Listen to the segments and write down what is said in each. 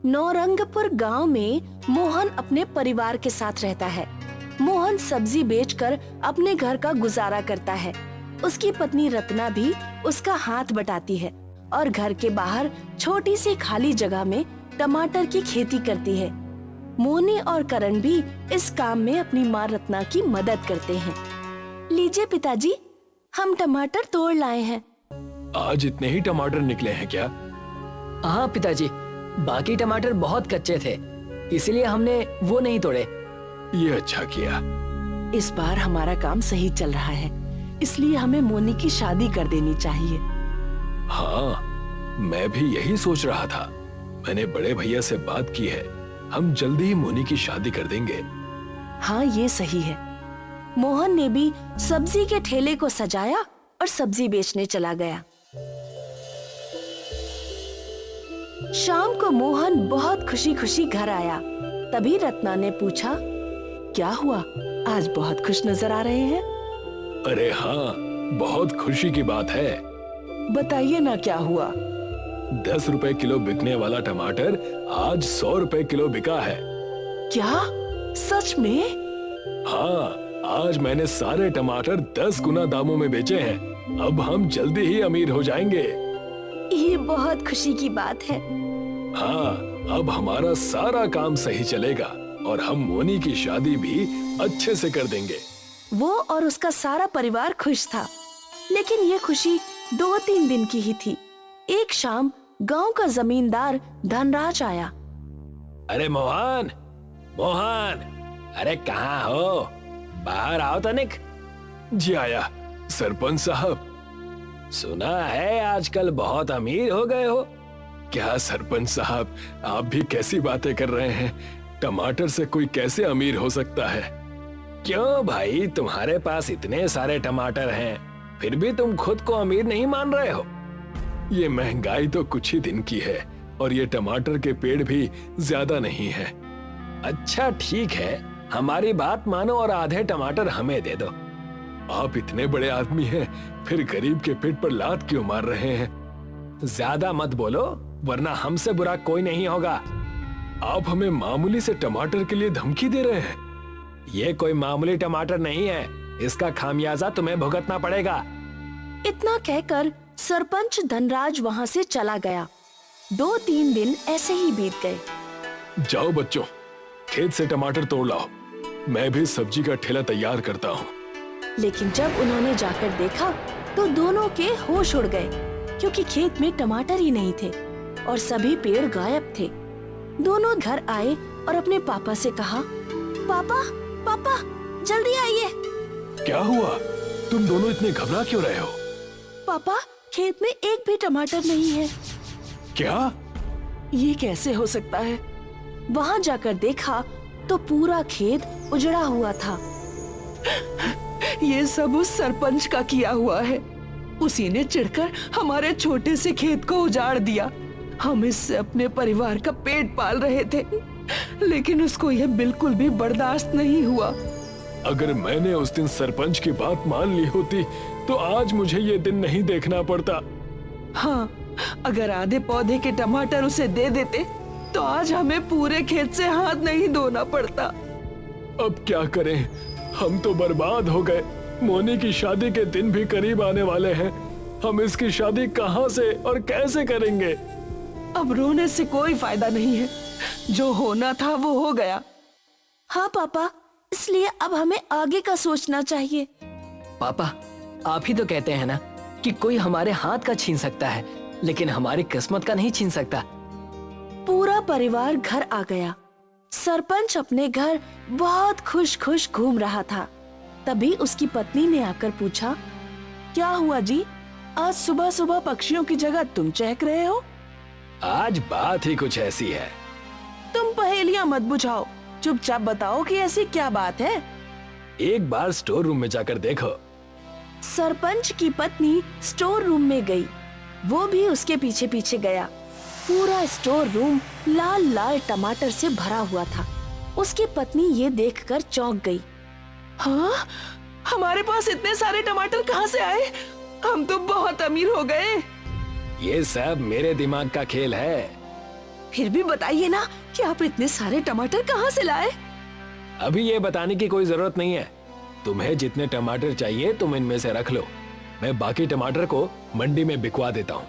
नौरंगपुर गांव में मोहन अपने परिवार के साथ रहता है। मोहन सब्जी बेचकर अपने घर का गुजारा करता है। उसकी पत्नी रत्ना भी उसका हाथ बटाती है और घर के बाहर छोटी सी खाली जगह में टमाटर की खेती करती है। मोनी और करण भी इस काम में अपनी माँ रत्ना की मदद करते हैं। लीजिए पिताजी, हम टमाटर तोड़ लाए हैं। आज इतने ही टमाटर निकले हैं क्या? हाँ पिताजी, बाकी टमाटर बहुत कच्चे थे, इसलिए हमने वो नहीं तोड़े। ये अच्छा किया। इस बार हमारा काम सही चल रहा है, इसलिए हमें मोनी की शादी कर देनी चाहिए। हाँ, मैं भी यही सोच रहा था। मैंने बड़े भैया से बात की है, हम जल्दी ही मोनी की शादी कर देंगे। हाँ, ये सही है। मोहन ने भी सब्जी के ठेले को सजाया और सब्जी बेचने चला गया। शाम को मोहन बहुत खुशी खुशी घर आया। तभी रत्ना ने पूछा, क्या हुआ, आज बहुत खुश नजर आ रहे हैं? अरे हाँ, बहुत खुशी की बात है। बताइए ना, क्या हुआ? 10 रुपए किलो बिकने वाला टमाटर आज 100 रुपए किलो बिका है। क्या, सच में? हाँ, आज मैंने सारे टमाटर 10 गुना दामों में बेचे हैं। अब हम जल्दी ही अमीर हो जाएंगे। ये बहुत खुशी की बात है। हाँ, अब हमारा सारा काम सही चलेगा और हम मोनी की शादी भी अच्छे से कर देंगे। वो और उसका सारा परिवार खुश था, लेकिन ये खुशी 2-3 दिन की ही थी। एक शाम गांव का जमींदार धनराज आया। अरे मोहन, मोहन, अरे कहाँ हो? बाहर आओ तनिक। जी आया। सरपंच साहब, सुना है आजकल बहुत अमीर हो गए हो। क्या सरपंच साहब, आप भी कैसी बातें कर रहे हैं? टमाटर से कोई कैसे अमीर हो सकता है? क्यों भाई, तुम्हारे पास इतने सारे टमाटर हैं, फिर भी तुम खुद को अमीर नहीं मान रहे हो? ये महंगाई तो कुछ ही दिन की है और ये टमाटर के पेड़ भी ज्यादा नहीं है। अच्छा ठीक है, हमारी बात मानो और आधे टमाटर हमें दे दो। आप इतने बड़े आदमी हैं, फिर गरीब के पेट पर लात क्यों मार रहे हैं? ज्यादा मत बोलो, वरना हमसे बुरा कोई नहीं होगा। आप हमें मामूली से टमाटर के लिए धमकी दे रहे हैं? ये कोई मामूली टमाटर नहीं है, इसका खामियाजा तुम्हें भुगतना पड़ेगा। इतना कहकर सरपंच धनराज वहाँ से चला गया। 2-3 दिन ऐसे ही बीत गए। जाओ बच्चों, खेत से टमाटर तोड़ लाओ, मैं भी सब्जी का ठेला तैयार करता हूँ। लेकिन जब उन्होंने जाकर देखा तो दोनों के होश उड़ गए, क्योंकि खेत में टमाटर ही नहीं थे और सभी पेड़ गायब थे। दोनों घर आए और अपने पापा से कहा, पापा, पापा, जल्दी आइए। क्या हुआ? तुम दोनों इतने घबरा क्यों रहे हो? पापा, खेत में एक भी टमाटर नहीं है। क्या? ये कैसे हो सकता है? वहाँ जाकर देखा तो पूरा खेत उजड़ा हुआ था। ये सब उस सरपंच का किया हुआ है। उसी ने चिढ़कर हमारे छोटे से खेत को उजाड़ दिया। हम इससे अपने परिवार का पेट पाल रहे थे, लेकिन उसको यह बिल्कुल भी बर्दाश्त नहीं हुआ। अगर मैंने उस दिन सरपंच की बात मान ली होती तो आज मुझे ये दिन नहीं देखना पड़ता। हाँ, अगर आधे पौधे के टमाटर उसे दे देते तो आज हमें पूरे खेत से हाथ नहीं धोना पड़ता। अब क्या करें, हम तो बर्बाद हो गए। मोनी की शादी के दिन भी करीब आने वाले हैं। हम इसकी शादी कहाँ से और कैसे करेंगे? अब रोने से कोई फायदा नहीं है, जो होना था वो हो गया। हाँ पापा, इसलिए अब हमें आगे का सोचना चाहिए। पापा, आप ही तो कहते हैं ना कि कोई हमारे हाथ का छीन सकता है, लेकिन हमारी किस्मत का नहीं छीन सकता। पूरा परिवार घर आ गया। सरपंच अपने घर बहुत खुश खुश घूम रहा था। तभी उसकी पत्नी ने आकर पूछा, क्या हुआ जी, आज सुबह सुबह पक्षियों की जगह तुम चहक रहे हो? आज बात ही कुछ ऐसी है। तुम पहेलियां मत बुझाओ, चुपचाप बताओ कि ऐसी क्या बात है। एक बार स्टोर रूम में जाकर देखो। सरपंच की पत्नी स्टोर रूम में गई। वो भी उसके पीछे पीछे गया। पूरा स्टोर रूम लाल लाल टमाटर से भरा हुआ था। उसकी पत्नी ये देखकर चौंक गई। हाँ, हमारे पास इतने सारे टमाटर कहाँ से आए? हम तो बहुत अमीर हो गए। ये सब मेरे दिमाग का खेल है। फिर भी बताइए ना कि आप इतने सारे टमाटर कहाँ से लाए? अभी ये बताने की कोई जरूरत नहीं है। तुम्हें जितने टमाटर चाहिए तुम इनमें से रख लो, मैं बाकी टमाटर को मंडी में बिकवा देता हूँ।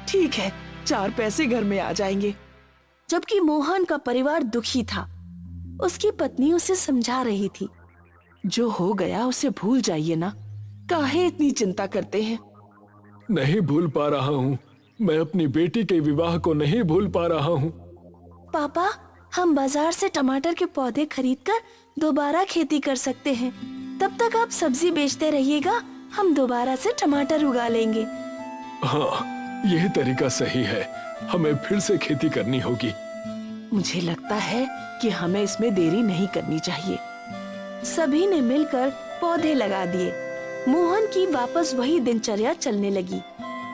ठीक है, 4 पैसे घर में आ जाएंगे। जबकि मोहन का परिवार दुखी था, उसकी पत्नी उसे समझा रही थी। जो हो गया उसे भूल जाइए ना, काहे इतनी चिंता करते हैं? नहीं भूल पा रहा हूँ, मैं अपनी बेटी के विवाह को नहीं भूल पा रहा हूँ। पापा, हम बाजार से टमाटर के पौधे खरीदकर दोबारा खेती कर सकते हैं। तब तक आप सब्जी बेचते रहिएगा, हम दोबारा से टमाटर उगा लेंगे। हाँ, यह तरीका सही है, हमें फिर से खेती करनी होगी। मुझे लगता है कि हमें इसमें देरी नहीं करनी चाहिए। सभी ने मिलकर पौधे लगा दिए। मोहन की वापस वही दिनचर्या चलने लगी।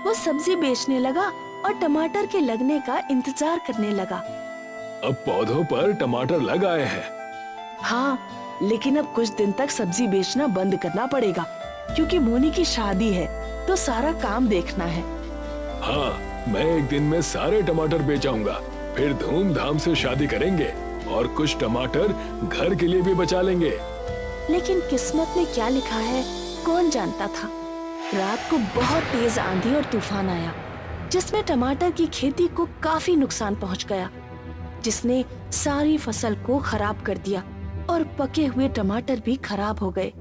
वो सब्जी बेचने लगा और टमाटर के लगने का इंतजार करने लगा। अब पौधों पर टमाटर लग आए हैं। हाँ, लेकिन अब कुछ दिन तक सब्जी बेचना बंद करना पड़ेगा, क्योंकि मोनी की शादी है तो सारा काम देखना है। हाँ, मैं एक दिन में सारे टमाटर बेच आऊंगा, फिर धूमधाम से शादी करेंगे और कुछ टमाटर घर के लिए भी बचा लेंगे। लेकिन किस्मत में क्या लिखा है कौन जानता था। रात को बहुत तेज आंधी और तूफान आया, जिसमें टमाटर की खेती को काफी नुकसान पहुंच गया, जिसने सारी फसल को खराब कर दिया और पके हुए टमाटर भी खराब हो गए।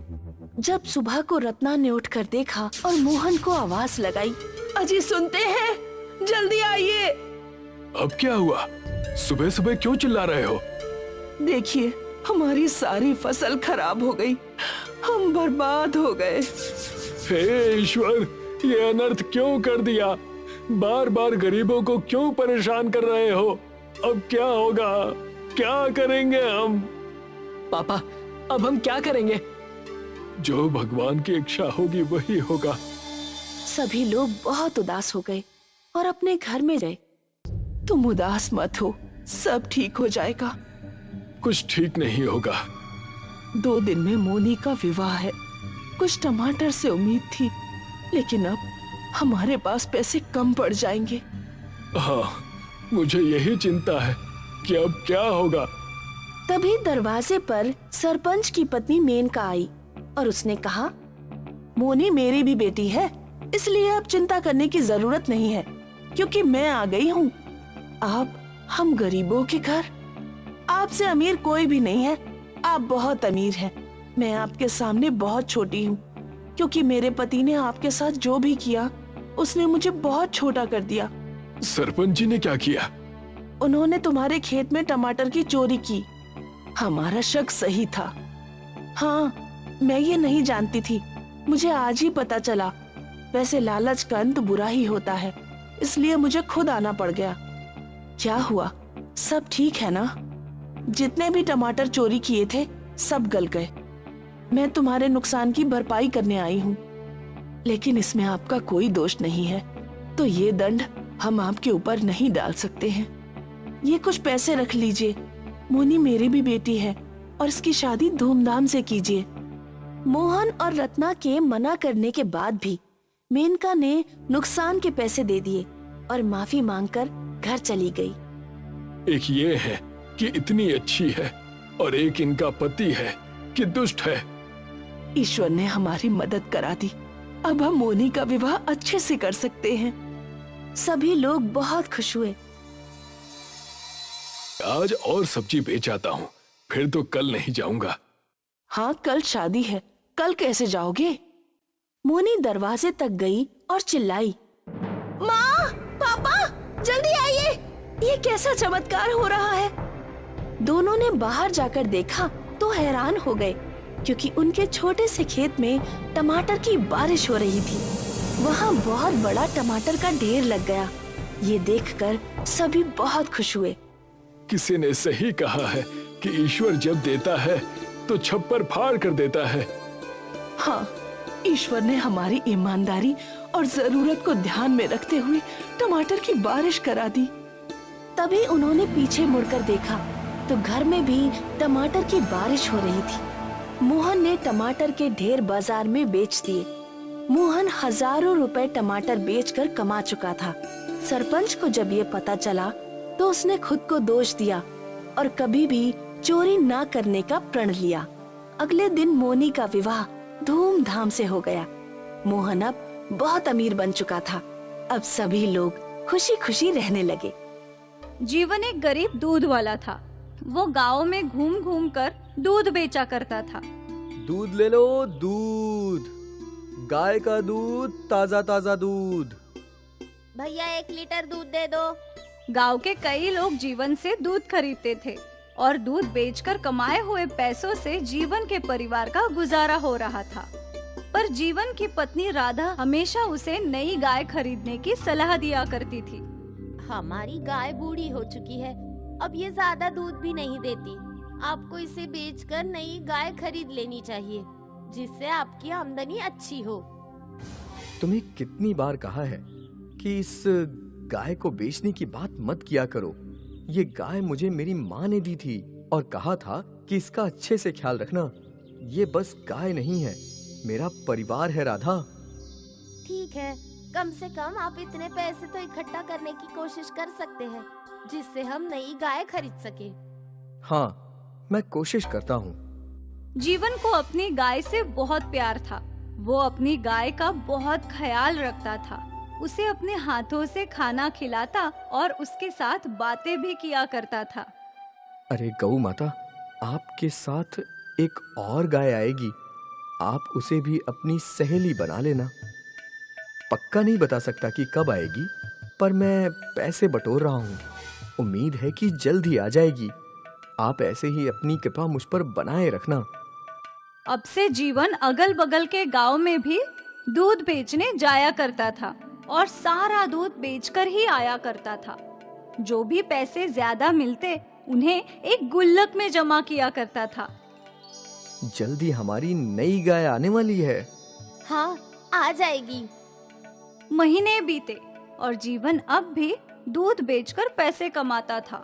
जब सुबह को रत्ना ने उठकर देखा और मोहन को आवाज लगाई, अजी सुनते हैं, जल्दी आइए। अब क्या हुआ? सुबह सुबह क्यों चिल्ला रहे हो? देखिए, हमारी सारी फसल खराब हो गई, हम बर्बाद हो गए। हे ईश्वर, ये अनर्थ क्यों कर दिया? बार बार गरीबों को क्यों परेशान कर रहे हो? अब क्या होगा? क्या करेंगे हम? पापा, अब हम क्या करेंगे? जो भगवान की इच्छा होगी वही होगा। सभी लोग बहुत उदास हो गए और अपने घर में गए। तुम उदास मत हो, सब ठीक हो जाएगा। कुछ ठीक नहीं होगा। 2 दिन में मोनी का विवाह है। कुछ टमाटर से उम्मीद थी, लेकिन अब हमारे पास पैसे कम पड़ जाएंगे। हाँ, मुझे यही चिंता है कि अब क्या होगा। तभी दरवाजे पर सरपंच की पत्नी मेनका आई और उसने कहा, मोनी मेरी भी बेटी है, इसलिए अब चिंता करने की जरूरत नहीं है, क्योंकि मैं आ गई हूँ। हम गरीबों के घर, आपसे अमीर कोई भी नहीं है, आप बहुत अमीर हैं। मैं आपके सामने बहुत छोटी हूँ, क्योंकि मेरे पति ने आपके साथ जो भी किया, उसने मुझे बहुत छोटा कर दिया। सरपंच जी ने क्या किया? उन्होंने तुम्हारे खेत में टमाटर की चोरी की। हमारा शक सही था। हाँ, मैं ये नहीं जानती थी, मुझे आज ही पता चला। वैसे लालच का अंत बुरा ही होता है, इसलिए मुझे खुद आना पड़ गया। क्या हुआ? सब ठीक है ना? जितने भी टमाटर चोरी किए थे सब गल गए। मैं तुम्हारे नुकसान की भरपाई करने आई हूँ, लेकिन इसमें आपका कोई दोष नहीं है, तो ये दंड हम आपके ऊपर नहीं डाल सकते हैं। ये कुछ पैसे रख लीजिए, मोनी मेरी भी बेटी है और इसकी शादी धूमधाम से कीजिए। मोहन और रत्ना के मना करने के बाद भी मेनका ने नुकसान के पैसे दे दिए और माफी मांगकर घर चली गई। एक ये है कि इतनी अच्छी है और एक इनका पति है कि दुष्ट है। ईश्वर ने हमारी मदद करा दी, अब हम मोनी का विवाह अच्छे से कर सकते हैं। सभी लोग बहुत खुश हुए। आज और सब्जी बेच आता हूँ, फिर तो कल नहीं जाऊंगा। हाँ, कल शादी है, कल कैसे जाओगे? मोनी दरवाजे तक गई और चिल्लाई, माँ, पापा, जल्दी आइए, ये कैसा चमत्कार हो रहा है। दोनों ने बाहर जाकर देखा तो हैरान हो गए, क्योंकि उनके छोटे से खेत में टमाटर की बारिश हो रही थी। वहाँ बहुत बड़ा टमाटर का ढेर लग गया। ये देखकर सभी बहुत खुश हुए। किसी ने सही कहा है कि ईश्वर जब देता है तो छप्पर फाड़ कर देता है। हाँ, ईश्वर ने हमारी ईमानदारी और जरूरत को ध्यान में रखते हुए टमाटर की बारिश करा दी। तभी उन्होंने पीछे मुड़कर देखा तो घर में भी टमाटर की बारिश हो रही थी। मोहन ने टमाटर के ढेर बाजार में बेच दिए। मोहन हजारों रुपए टमाटर बेचकर कमा चुका था। सरपंच को जब ये पता चला तो उसने खुद को दोष दिया और कभी भी चोरी ना करने का प्रण लिया। अगले दिन मोनी का विवाह धूमधाम से हो गया। मोहन अब बहुत अमीर बन चुका था। अब सभी लोग खुशी खुशी रहने लगे। जीवन एक गरीब दूध वाला था। वो गांव में घूम घूम कर दूध बेचा करता था। दूध ले लो, दूध, गाय का दूध, ताजा ताजा दूध। भैया 1 लीटर दूध दे दो। गांव के कई लोग जीवन से दूध खरीदते थे और दूध बेचकर कमाए हुए पैसों से जीवन के परिवार का गुजारा हो रहा था। पर जीवन की पत्नी राधा हमेशा उसे नई गाय खरीदने की सलाह दिया करती थी। हमारी गाय बूढ़ी हो चुकी है, अब ये ज्यादा दूध भी नहीं देती। आपको इसे बेचकर नई गाय खरीद लेनी चाहिए, जिससे आपकी आमदनी अच्छी हो। तुम्हें कितनी बार कहा है कि इस गाय को बेचने की बात मत किया करो। ये गाय मुझे मेरी माँ ने दी थी और कहा था कि इसका अच्छे से ख्याल रखना। ये बस गाय नहीं है, मेरा परिवार है राधा। ठीक है, कम से कम आप इतने पैसे तो इकट्ठा करने की कोशिश कर सकते हैं, जिससे हम नई गाय खरीद सके। हाँ, मैं कोशिश करता हूँ। जीवन को अपनी गाय से बहुत प्यार था। वो अपनी गाय का बहुत ख्याल रखता था। उसे अपने हाथों से खाना खिलाता और उसके साथ बातें भी किया करता था। अरे गौ माता, आपके साथ एक और गाय आएगी। आप उसे भी अपनी सहेली बना लेना। पक्का नहीं बता सकता कि कब आएगी, पर मैं पैसे बटोर रहा हूँ। उम्मीद है कि जल्द ही आ जाएगी। आप ऐसे ही अपनी कृपा मुझ पर बनाए रखना। अब से जीवन अगल बगल के गांव में भी दूध बेचने जाया करता था और सारा दूध बेचकर ही आया करता था। जो भी पैसे ज्यादा मिलते उन्हें एक गुल्लक में जमा किया करता था। जल्दी हमारी नई गाय आने वाली है। हाँ, आ जाएगी। महीने बीते और जीवन अब भी दूध बेचकर पैसे कमाता था।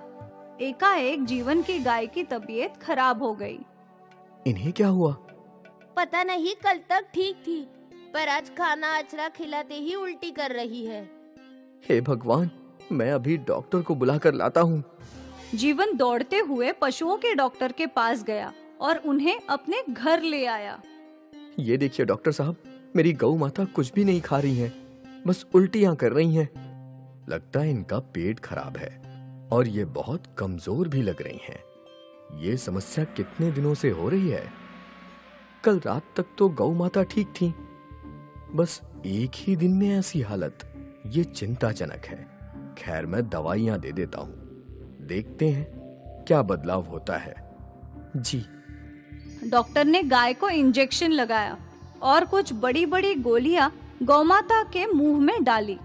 एकाएक जीवन की गाय की तबीयत खराब हो गई। इन्हें क्या हुआ? पता नहीं, कल तक ठीक थी, पर आज खाना अचरा खिलाते ही उल्टी कर रही है। हे भगवान, मैं अभी डॉक्टर को बुलाकर लाता हूँ। जीवन दौड़ते हुए पशुओं के डॉक्टर के पास गया और उन्हें अपने घर ले आया। ये देखिए डॉक्टर साहब, मेरी गौ माता कुछ भी नहीं खा रही है, बस उल्टियां कर रही हैं। लगता है इनका पेट खराब है और ये बहुत कमजोर भी लग रही हैं। ये समस्या कितने दिनों से हो रही है? कल रात तक तो गौ माता ठीक थी, बस एक ही दिन में ऐसी हालत, ये चिंताजनक है। खैर, मैं दवाइयां दे देता हूँ, देखते हैं क्या बदलाव होता है। जी। डॉक्टर ने गाय को इंजेक्शन लगाया और कुछ बड़ी बड़ी गोलियां गौमाता के मुंह में डाली।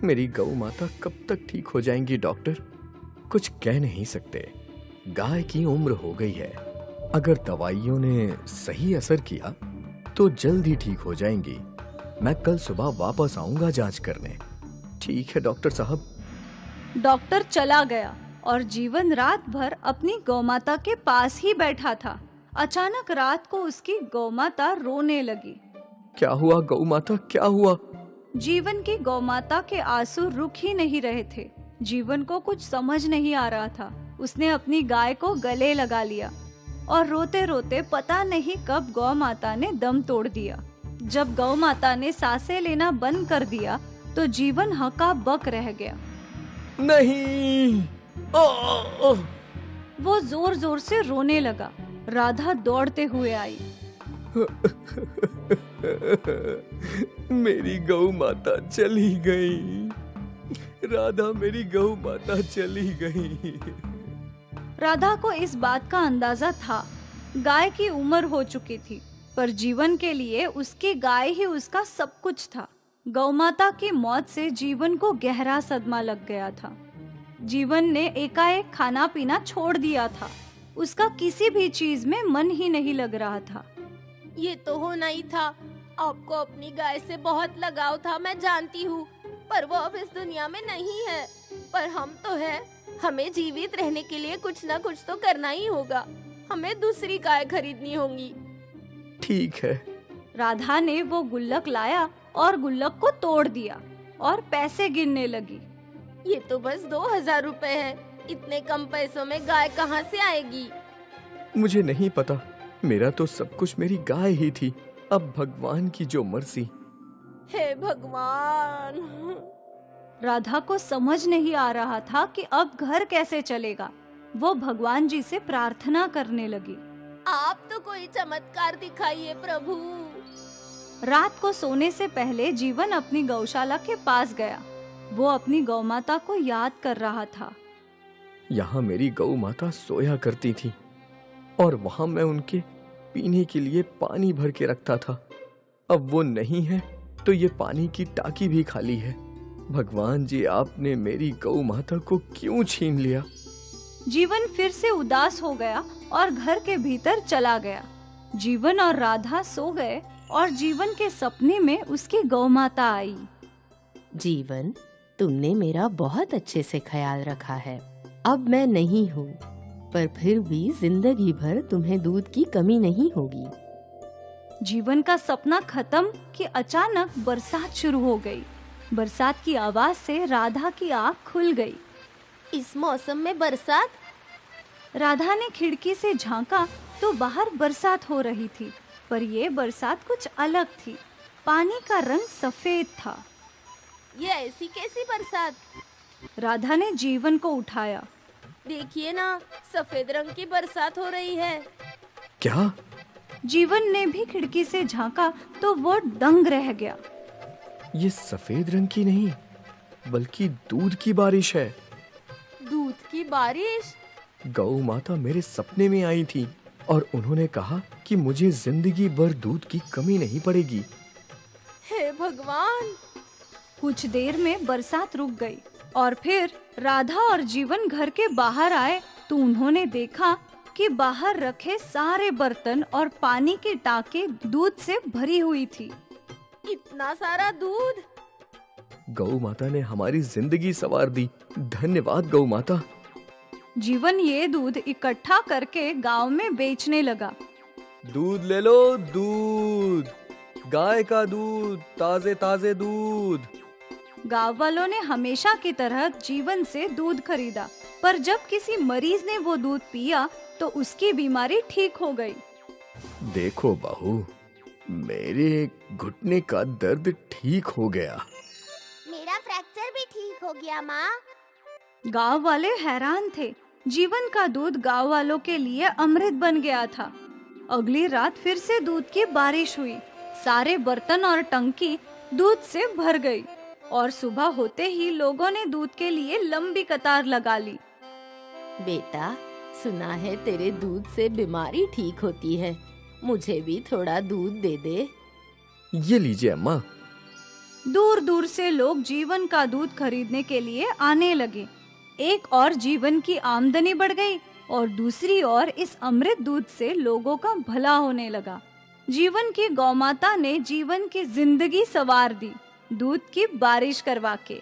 मेरी गौ माता कब तक ठीक हो जाएंगी डॉक्टर? कुछ कह नहीं सकते। गाय की उम्र हो गई है, अगर दवाइयों ने सही असर किया तो जल्द ही ठीक हो जाएंगी। मैं कल सुबह वापस आऊंगा जांच करने। ठीक है डॉक्टर साहब। डॉक्टर चला गया और जीवन रात भर अपनी गौमाता के पास ही बैठा था। अचानक रात को उसकी गौमाता रोने लगी। क्या हुआ गौ माता, क्या हुआ? जीवन की गौमाता के आंसू रुक ही नहीं रहे थे। जीवन को कुछ समझ नहीं आ रहा था। उसने अपनी गाय को गले लगा लिया और रोते रोते पता नहीं कब गौ माता ने दम तोड़ दिया। जब गौ माता ने सांसें लेना बंद कर दिया तो जीवन हक्का-बक्का रह गया। नहीं। वो जोर जोर से रोने लगा। राधा दौड़ते हुए आई। मेरी गौ माता चली गई। राधा, मेरी गौ माता चली गई। राधा को इस बात का अंदाजा था। गाय की उम्र हो चुकी थी, पर जीवन के लिए उसकी गाय ही उसका सब कुछ था। गौमाता की मौत से जीवन को गहरा सदमा लग गया था। जीवन ने एकाएक खाना पीना छोड़ दिया था। उसका किसी भी चीज में मन ही नहीं लग रहा था। ये तो होना ही था। आपको अपनी गाय से बहुत लगाव था, मैं जानती हूँ, पर वो अब इस दुनिया में नहीं है। पर हम तो है। हमें जीवित रहने के लिए कुछ ना कुछ तो करना ही होगा। हमें दूसरी गाय खरीदनी होगी। ठीक है। राधा ने वो गुल्लक लाया और गुल्लक को तोड़ दिया और पैसे गिनने लगी। ये तो बस 2000 रुपए है। इतने कम पैसों में गाय कहाँ से आएगी? मुझे नहीं पता, मेरा तो सब कुछ मेरी गाय ही थी। अब भगवान की जो मर्जी। हे भगवान। राधा को समझ नहीं आ रहा था कि अब घर कैसे चलेगा। वो भगवान जी से प्रार्थना करने लगी। आप तो कोई चमत्कार दिखाइए प्रभु। रात को सोने से पहले जीवन अपनी गौशाला के पास गया। वो अपनी गौ माता को याद कर रहा था। यहाँ मेरी गौ माता सोया करती थी और वहां मैं उनके पीने के लिए पानी भर के रखता था। अब वो नहीं है तो ये पानी की टाकी भी खाली है। भगवान जी, आपने मेरी गौ माता को क्यों छीन लिया? जीवन फिर से उदास हो गया और घर के भीतर चला गया। जीवन और राधा सो गए और जीवन के सपने में उसकी गौ माता आई। जीवन, तुमने मेरा बहुत अच्छे से ख्याल रखा है। अब मैं नहीं हूँ, पर फिर भी जिंदगी भर तुम्हें दूध की कमी नहीं होगी। जीवन का सपना खत्म कि अचानक बरसात शुरू हो गई। बरसात की आवाज से राधा की आँख खुल गई। इस मौसम में बरसात? राधा ने खिड़की से झांका तो बाहर बरसात हो रही थी, पर ये बरसात कुछ अलग थी। पानी का रंग सफेद था। ये ऐसी कैसी बरसात? राधा ने जीवन को उठाया। देखिए ना, सफेद रंग की बरसात हो रही है। क्या? जीवन ने भी खिड़की से झांका तो वो दंग रह गया। ये सफेद रंग की नहीं, बल्कि दूध की बारिश है। दूध की बारिश? गौ माता मेरे सपने में आई थी और उन्होंने कहा कि मुझे जिंदगी भर दूध की कमी नहीं पड़ेगी। हे भगवान। कुछ देर में बरसात रुक गई और फिर राधा और जीवन घर के बाहर आए तो उन्होंने देखा कि बाहर रखे सारे बर्तन और पानी की टांके दूध से भरी हुई थी। इतना सारा दूध? गौ माता ने हमारी जिंदगी संवार दी। धन्यवाद गौ माता। जीवन ये दूध इकट्ठा करके गांव में बेचने लगा। दूध ले लो, दूध, गाय का दूध, ताजे ताजे दूध। गांव वालों ने हमेशा की तरह जीवन से दूध खरीदा, पर जब किसी मरीज ने वो दूध पिया तो उसकी बीमारी ठीक हो गई। देखो बहू, मेरे घुटने का दर्द ठीक हो गया। मेरा फ्रैक्चर भी ठीक हो गया माँ। गांव वाले हैरान थे। जीवन का दूध गांव वालों के लिए अमृत बन गया था। अगली रात फिर से दूध की बारिश हुई। सारे बर्तन और टंकी दूध से भर गई और सुबह होते ही लोगों ने दूध के लिए लंबी कतार लगा ली। बेटा, सुना है तेरे दूध से बीमारी ठीक होती है। मुझे भी थोड़ा दूध दे दे। ये लीजिए अम्मा। दूर दूर से लोग जीवन का दूध खरीदने के लिए आने लगे। एक और जीवन की आमदनी बढ़ गई और दूसरी ओर इस अमृत दूध से लोगों का भला होने लगा। जीवन की गौमाता ने जीवन की जिंदगी संवार दी, दूध की बारिश करवा के।